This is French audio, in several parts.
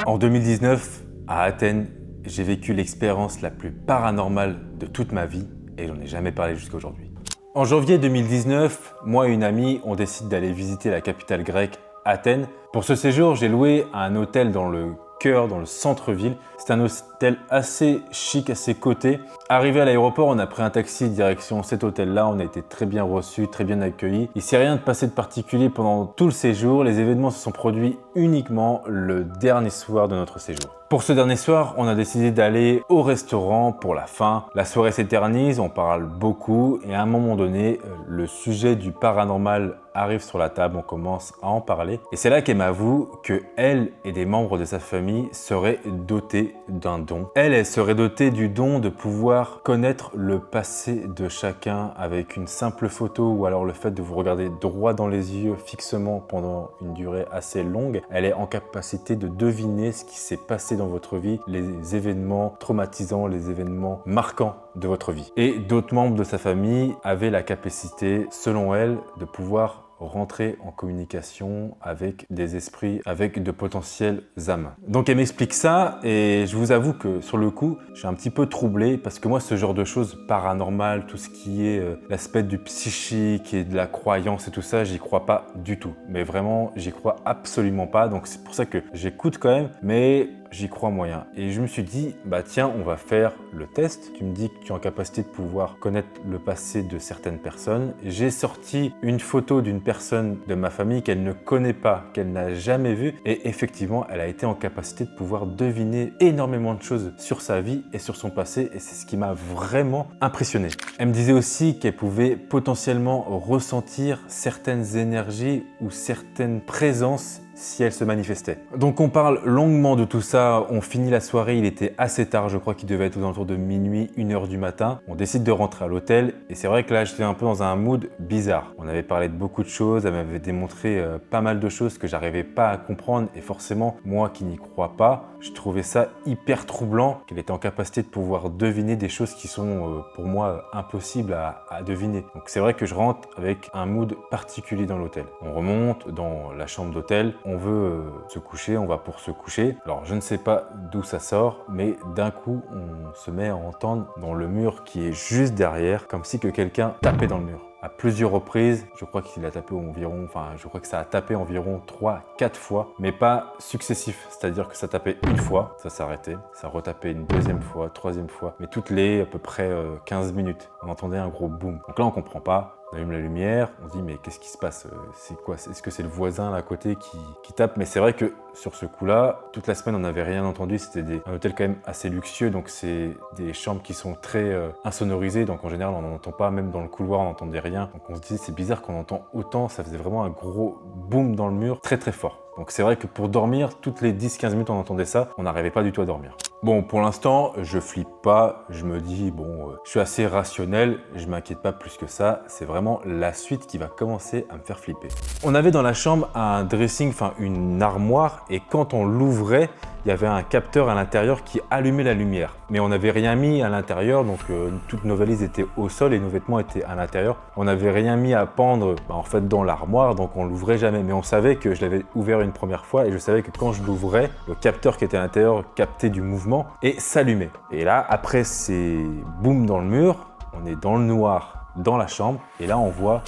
En 2019, à Athènes, j'ai vécu l'expérience la plus paranormale de toute ma vie et j'en ai jamais parlé jusqu'à aujourd'hui. En janvier 2019, moi et une amie, on décide d'aller visiter la capitale grecque, Athènes. Pour ce séjour, j'ai loué un hôtel dans le cœur, dans le centre-ville. C'est un hôtel assez chic, assez coté. Arrivé à l'aéroport, on a pris un taxi direction cet hôtel-là. On a été très bien reçus, très bien accueillis. Il s'est rien de passé de particulier pendant tout le séjour. Les événements se sont produits uniquement le dernier soir de notre séjour. Pour ce dernier soir, on a décidé d'aller au restaurant pour la fin. La soirée s'éternise, on parle beaucoup et à un moment donné, le sujet du paranormal arrive sur la table, on commence à en parler. Et c'est là qu'elle m'avoue que elle et des membres de sa famille seraient dotés d'un don. Elle serait dotée du don de pouvoir connaître le passé de chacun avec une simple photo ou alors le fait de vous regarder droit dans les yeux fixement pendant une durée assez longue. Elle est en capacité de deviner ce qui s'est passé dans votre vie, les événements traumatisants, les événements marquants de votre vie. Et d'autres membres de sa famille avaient la capacité, selon elle, de pouvoir rentrer en communication avec des esprits, avec de potentielles âmes. Donc elle m'explique ça et je vous avoue que sur le coup, je suis un petit peu troublé parce que moi, ce genre de choses paranormales, tout ce qui est l'aspect du psychique et de la croyance et tout ça, j'y crois pas du tout. Mais vraiment, j'y crois absolument pas. Donc c'est pour ça que j'écoute quand même, mais j'y crois moyen. Et je me suis dit, bah tiens, on va faire le test. Tu me dis que tu es en capacité de pouvoir connaître le passé de certaines personnes. J'ai sorti une photo d'une personne de ma famille qu'elle ne connaît pas, qu'elle n'a jamais vue. Et effectivement, elle a été en capacité de pouvoir deviner énormément de choses sur sa vie et sur son passé. Et c'est ce qui m'a vraiment impressionné. Elle me disait aussi qu'elle pouvait potentiellement ressentir certaines énergies ou certaines présences si elle se manifestait. Donc on parle longuement de tout ça, on finit la soirée, il était assez tard, je crois qu'il devait être aux alentours de minuit, 1h du matin. On décide de rentrer à l'hôtel et c'est vrai que là j'étais un peu dans un mood bizarre. On avait parlé de beaucoup de choses, elle m'avait démontré pas mal de choses que j'arrivais pas à comprendre et forcément moi qui n'y crois pas, je trouvais ça hyper troublant qu'elle était en capacité de pouvoir deviner des choses qui sont pour moi impossibles à deviner. Donc c'est vrai que je rentre avec un mood particulier dans l'hôtel. On remonte dans la chambre d'hôtel, on veut se coucher, on va pour se coucher. Alors je ne sais pas d'où ça sort, mais d'un coup on se met à entendre dans le mur qui est juste derrière, comme si que quelqu'un tapait dans le mur. À plusieurs reprises, je crois qu'il a tapé environ, je crois que ça a tapé environ 3-4 fois, mais pas successif. C'est-à-dire que ça tapait une fois, ça s'arrêtait, ça retapait une deuxième fois, troisième fois, mais toutes les à peu près 15 minutes. On entendait un gros boom. Donc là on comprend pas. On allume la lumière, on se dit mais qu'est-ce qui se passe? C'est quoi? Est-ce que c'est le voisin là à côté qui tape? Mais c'est vrai que sur ce coup-là, toute la semaine on n'avait rien entendu. C'était un hôtel quand même assez luxueux, donc c'est des chambres qui sont très insonorisées. Donc en général on n'en entend pas, même dans le couloir on n'entendait rien. Donc on se disait c'est bizarre qu'on entend autant, ça faisait vraiment un gros boom dans le mur, très très fort. Donc c'est vrai que pour dormir, toutes les 10-15 minutes on entendait ça, on n'arrivait pas du tout à dormir. Bon, pour l'instant, je flippe pas, je me dis, bon, je suis assez rationnel, je m'inquiète pas plus que ça, c'est vraiment la suite qui va commencer à me faire flipper. On avait dans la chambre un dressing, une armoire, et quand on l'ouvrait, il y avait un capteur à l'intérieur qui allumait la lumière. Mais on n'avait rien mis à l'intérieur, donc toutes nos valises étaient au sol et nos vêtements étaient à l'intérieur. On n'avait rien mis à pendre en fait dans l'armoire, donc on l'ouvrait jamais. Mais on savait que je l'avais ouvert une première fois et je savais que quand je l'ouvrais, le capteur qui était à l'intérieur captait du mouvement et s'allumait. Et là, après ces booms dans le mur, on est dans le noir dans la chambre et là on voit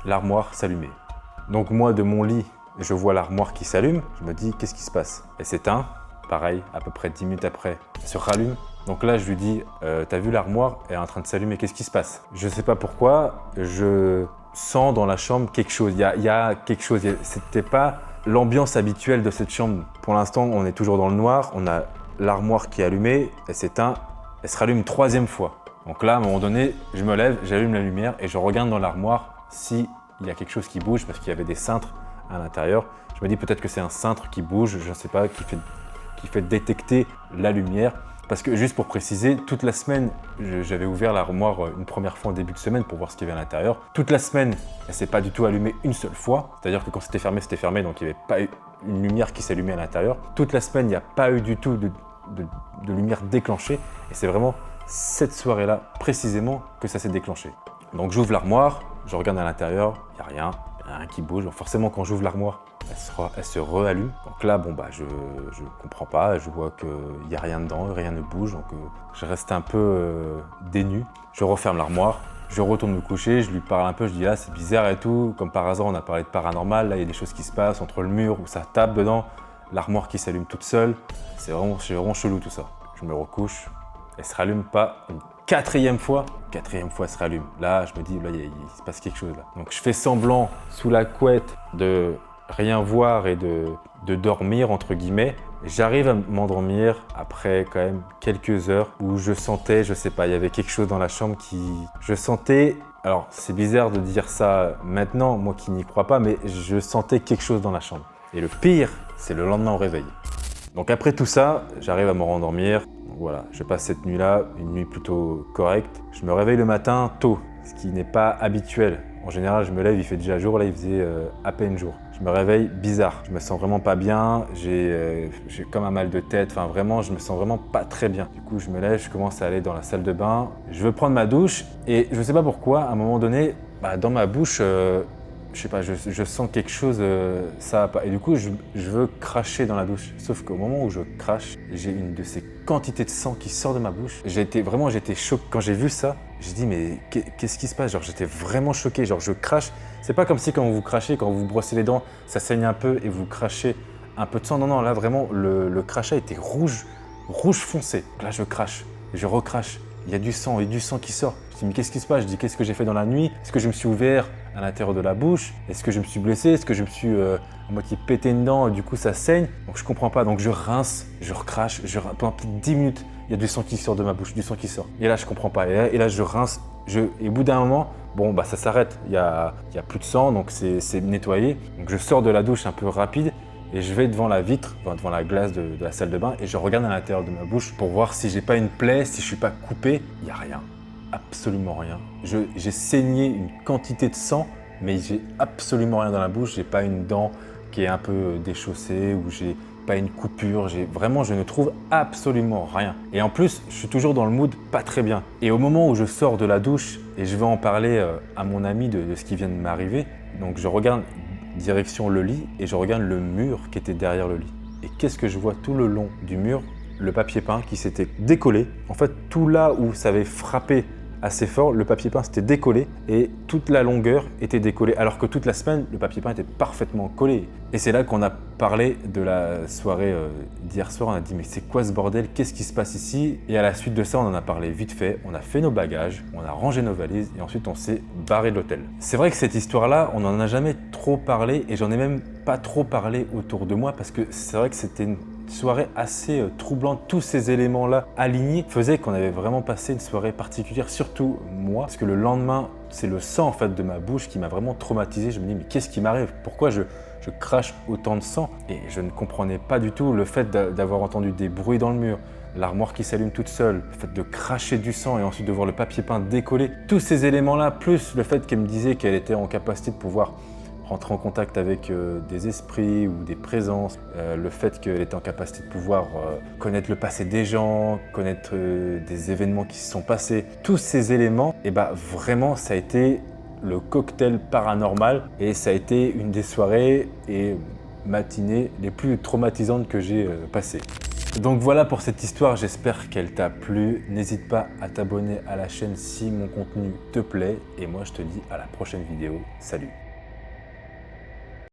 l'armoire s'allumer. Donc moi de mon lit, je vois l'armoire qui s'allume, je me dis qu'est-ce qui se passe? Elle s'éteint. Pareil, à peu près 10 minutes après, elle se rallume. Donc là, je lui dis, t'as vu l'armoire? Elle est en train de s'allumer, qu'est-ce qui se passe? Je ne sais pas pourquoi, je sens dans la chambre quelque chose. Il y a quelque chose, c'était pas l'ambiance habituelle de cette chambre. Pour l'instant, on est toujours dans le noir, on a l'armoire qui est allumée, elle s'éteint, elle se rallume une troisième fois. Donc là, à un moment donné, je me lève, j'allume la lumière et je regarde dans l'armoire s'il y a quelque chose qui bouge parce qu'il y avait des cintres à l'intérieur. Je me dis peut-être que c'est un cintre qui bouge, je ne sais pas, qui fait détecter la lumière. Parce que juste pour préciser, toute la semaine, j'avais ouvert l'armoire une première fois en début de semaine pour voir ce qu'il y avait à l'intérieur. Toute la semaine, elle ne s'est pas du tout allumée une seule fois. C'est-à-dire que quand c'était fermé, donc il n'y avait pas eu une lumière qui s'allumait à l'intérieur. Toute la semaine, il n'y a pas eu du tout de lumière déclenchée. Et c'est vraiment cette soirée-là, précisément, que ça s'est déclenché. Donc j'ouvre l'armoire, je regarde à l'intérieur, il n'y a rien qui bouge. Donc forcément, quand j'ouvre l'armoire, elle se reallume. Donc là, bon, bah, je comprends pas, je vois qu'il n'y a rien dedans, rien ne bouge, donc je reste un peu dénu. Je referme l'armoire, je retourne me coucher, je lui parle un peu, je dis là, c'est bizarre et tout. Comme par hasard, on a parlé de paranormal, là, il y a des choses qui se passent entre le mur où ça tape dedans, l'armoire qui s'allume toute seule. C'est vraiment chelou tout ça. Je me recouche, elle se rallume pas. Une quatrième fois, elle se rallume. Là, je me dis, là, il se passe quelque chose là. Donc, je fais semblant sous la couette de rien voir et de dormir, entre guillemets. J'arrive à m'endormir après quand même quelques heures où je sentais, je sais pas, il y avait quelque chose dans la chambre qui... Je sentais, alors c'est bizarre de dire ça maintenant, moi qui n'y crois pas, mais je sentais quelque chose dans la chambre. Et le pire, c'est le lendemain au réveil. Donc après tout ça, j'arrive à me rendormir. Donc voilà, je passe cette nuit-là, une nuit plutôt correcte. Je me réveille le matin tôt, ce qui n'est pas habituel. En général, je me lève, il fait déjà jour, là il faisait à peine jour. Je me réveille bizarre, je me sens vraiment pas bien, j'ai comme un mal de tête, enfin vraiment, je me sens vraiment pas très bien. Du coup, je me lève, je commence à aller dans la salle de bain, je veux prendre ma douche et je sais pas pourquoi, à un moment donné, dans ma bouche, je sais pas, je sens quelque chose, ça va pas. Et du coup, je veux cracher dans la douche. Sauf qu'au moment où je crache, j'ai une de ces quantités de sang qui sort de ma bouche. J'étais choqué. Quand j'ai vu ça, j'ai dit mais qu'est-ce qui se passe? Genre j'étais vraiment choqué, genre je crache. C'est pas comme si quand vous crachez, quand vous brossez les dents, ça saigne un peu et vous crachez un peu de sang. Non, non, là vraiment, le crachat était rouge foncé. Là, je crache, je recrache. Il y a du sang qui sort. Je dis mais qu'est-ce qui se passe? Je dis qu'est-ce que j'ai fait dans la nuit? Est-ce que je me suis ouvert à l'intérieur de la bouche? Est-ce que je me suis blessé? Est-ce que je me suis à moitié pété une dent et du coup ça saigne? Donc je comprends pas. Donc je rince, je recrache, pendant plus de 10 minutes, il y a du sang qui sort de ma bouche, du sang qui sort. Et là je comprends pas. Et là je rince, et au bout d'un moment, bon bah ça s'arrête. Il y a plus de sang, donc c'est nettoyé. Donc je sors de la douche un peu rapide. Et je vais devant la vitre, devant la glace de la salle de bain et je regarde à l'intérieur de ma bouche pour voir si j'ai pas une plaie, si je suis pas coupé. Il n'y a rien, absolument rien. J'ai saigné une quantité de sang, mais j'ai absolument rien dans la bouche. J'ai pas une dent qui est un peu déchaussée ou j'ai pas une coupure. Vraiment, je ne trouve absolument rien. Et en plus, je suis toujours dans le mood pas très bien. Et au moment où je sors de la douche et je vais en parler à mon ami de ce qui vient de m'arriver, donc je regarde direction le lit et je regarde le mur qui était derrière le lit. Et qu'est-ce que je vois tout le long du mur? Le papier peint qui s'était décollé. En fait, tout là où ça avait frappé assez fort, le papier peint s'était décollé et toute la longueur était décollée. Alors que toute la semaine, le papier peint était parfaitement collé. Et c'est là qu'on a parlé de la soirée d'hier soir. On a dit mais c'est quoi ce bordel? Qu'est-ce qui se passe ici? Et à la suite de ça, on en a parlé vite fait. On a fait nos bagages, on a rangé nos valises et ensuite on s'est barré de l'hôtel. C'est vrai que cette histoire-là, on n'en a jamais trop parlé et j'en ai même pas trop parlé autour de moi parce que c'est vrai que c'était une soirée assez troublante. Tous ces éléments-là alignés faisaient qu'on avait vraiment passé une soirée particulière, surtout moi, parce que le lendemain, c'est le sang en fait de ma bouche qui m'a vraiment traumatisé. Je me dis mais qu'est-ce qui m'arrive? Pourquoi je crache autant de sang? Et je ne comprenais pas du tout le fait d'avoir entendu des bruits dans le mur, l'armoire qui s'allume toute seule, le fait de cracher du sang et ensuite de voir le papier peint décoller. Tous ces éléments-là, plus le fait qu'elle me disait qu'elle était en capacité de pouvoir rentrer en contact avec des esprits ou des présences, le fait qu'elle était en capacité de pouvoir connaître le passé des gens, connaître des événements qui se sont passés. Tous ces éléments, et vraiment ça a été le cocktail paranormal et ça a été une des soirées et matinées les plus traumatisantes que j'ai passées. Donc voilà pour cette histoire, j'espère qu'elle t'a plu. N'hésite pas à t'abonner à la chaîne si mon contenu te plaît et moi je te dis à la prochaine vidéo. Salut!